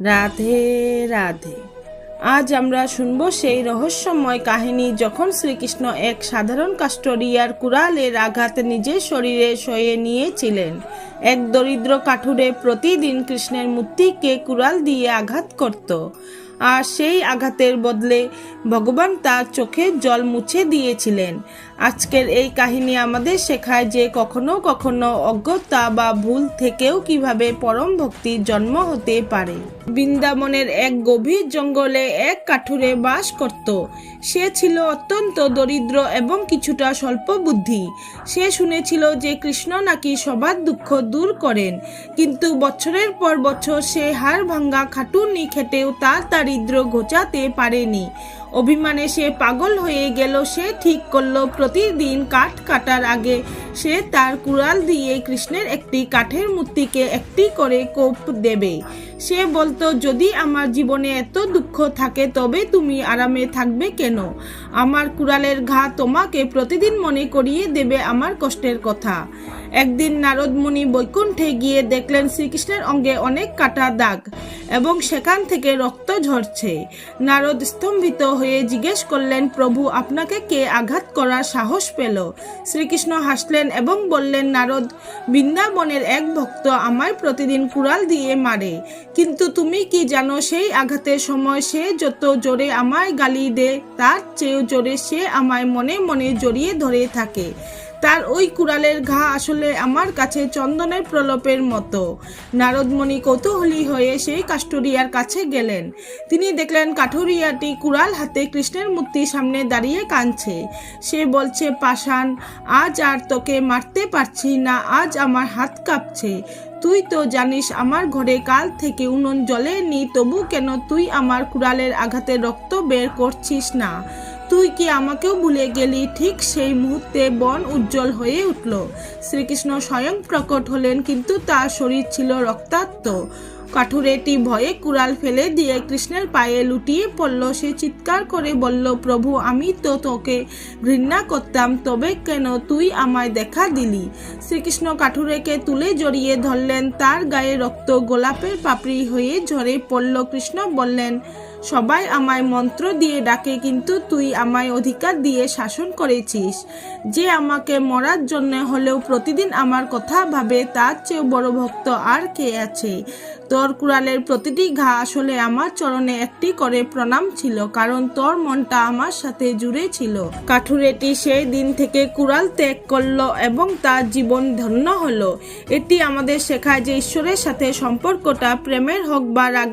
রাধে রাধে। আজ আমরা শুনব সেই রহস্যময় কাহিনী যখন শ্রীকৃষ্ণ এক সাধারণ কাস্টরিয়ার কুড়ালের আঘাত নিজের শরীরে সয়ে নিয়েছিলেন। এক দরিদ্র কাঠুরে প্রতিদিন কৃষ্ণের মূর্তিকে কুড়াল দিয়ে আঘাত করত, আর সেই আঘাতের বদলে ভগবান তার চোখের জল মুছে দিয়েছিলেন। আজকের এই কাহিনী আমাদের শেখায় যে কখনো কখনো অজ্ঞতা বা ভুল থেকেও কিভাবে পরম ভক্তির জন্ম হতে পারে। বৃন্দাবনের এক গভীর জঙ্গলে এক কাঠুরে বাস করত। সে ছিল অত্যন্ত দরিদ্র এবং কিছুটা স্বল্প বুদ্ধি। সে শুনেছিল যে কৃষ্ণ নাকি সবার দুঃখ দূর করেন, কিন্তু বছরের পর বছর সে হাড় ভাঙ্গা খাটুনি খেটেও তার দারিদ্র্য ঘোচাতে পারেনি। অভিমানে সে পাগল হয়ে গেল। সে ঠিক করলো প্রতিদিন কাঠ কাটার আগে সে তার কুড়াল দিয়ে কৃষ্ণের একটি কাঠের মূর্তিকে একটি করে কোপ দেবে। সে বলতো, যদি আমার জীবনে এত দুঃখ থাকে তবে তুমি আরামে থাকবে কেন? আমার কুড়ালের ঘা তোমাকে প্রতিদিন মনে করিয়ে দেবে আমার কষ্টের কথা। একদিন নারদ মুনি বৈকুণ্ঠে গিয়ে দেখলেন শ্রীকৃষ্ণের অঙ্গে অনেক কাটা দাগ এবং সেখান থেকে রক্ত ঝরছে। নারদ স্তম্ভিত হয়ে জিজ্ঞেস করলেন, প্রভু, আপনাকে কে আঘাত করার সাহস পেল? শ্রীকৃষ্ণ হাসলেন এবং বললেন, নারদ, বৃন্দাবনের এক ভক্ত আমায় প্রতিদিন কুড়াল দিয়ে মারে, কিন্তু তুমি কি জানো সেই আঘাতের সময় সে যত জোরে আমায় গালি দেয় তার চেয়েও জোরে সে আমায় মনে মনে জড়িয়ে ধরে থাকে। তার ওই কুড়ালের ঘা আসলে আমার কাছে চন্দনের প্রলেপের মতো। নারদমণি কৌতূহলী হয়ে সেই কাঠুরিয়ার কাছে গেলেন। তিনি দেখলেন কাঠুরিয়াটি কুড়াল হাতে কৃষ্ণের মূর্তির সামনে দাঁড়িয়ে কাঁদছে। সে বলছে, পাষাণ, আজ আর তোকে মারতে পারছি না, আজ আমার হাত কাঁপছে। তুই তো জানিস আমার ঘরে কাল থেকে উনুন জ্বলেনি, তবু কেন তুই আমার কুড়ালের আঘাতে রক্ত বের করছিস না? তুই কি আমাকেও ভুলে গেলি? ঠিক সেই মুহূর্তে বন উজ্জ্বল হয়ে উঠল। শ্রীকৃষ্ণ স্বয়ং প্রকট হলেন, কিন্তু তার শরীর ছিল রক্তাক্ত। কাঠুরেটি ভয়ে কুড়াল ফেলে দিয়ে কৃষ্ণের পায়ে লুটিয়ে পড়ল। সে চিৎকার করে বলল, প্রভু, আমি তো তোকে ঘৃণা করতাম, তবে কেন তুই আমায় দেখা দিলি? শ্রীকৃষ্ণ কাঠুরেকে তুলে জড়িয়ে ধরলেন। তার গায়ে রক্ত গোলাপের পাপড়ি হয়ে ঝরে পড়ল। কৃষ্ণ বললেন, সবাই আমায় মন্ত্র দিয়ে ডাকে, কিন্তু তুই আমায় অধিকার দিয়ে শাসন করেছিস। যে আমাকে মরার জন্য হলেও প্রতিদিন আমার কথা ভাবে, তার চেয়েও বড় ভক্ত আর কে আছে? তোর কুড়ালের প্রতিটি ঘা আসলে আমার চরণে একটি করে প্রণাম ছিল, কারণ তোর মনটা আমার সাথে জুড়ে ছিল। কাঠুরেটি সেই দিন থেকে কুড়াল ত্যাগ করলো এবং তার জীবন ধন্য হলো। এটি আমাদের শেখায় যে ঈশ্বরের সাথে সম্পর্কটা প্রেমের হোক বা রাগের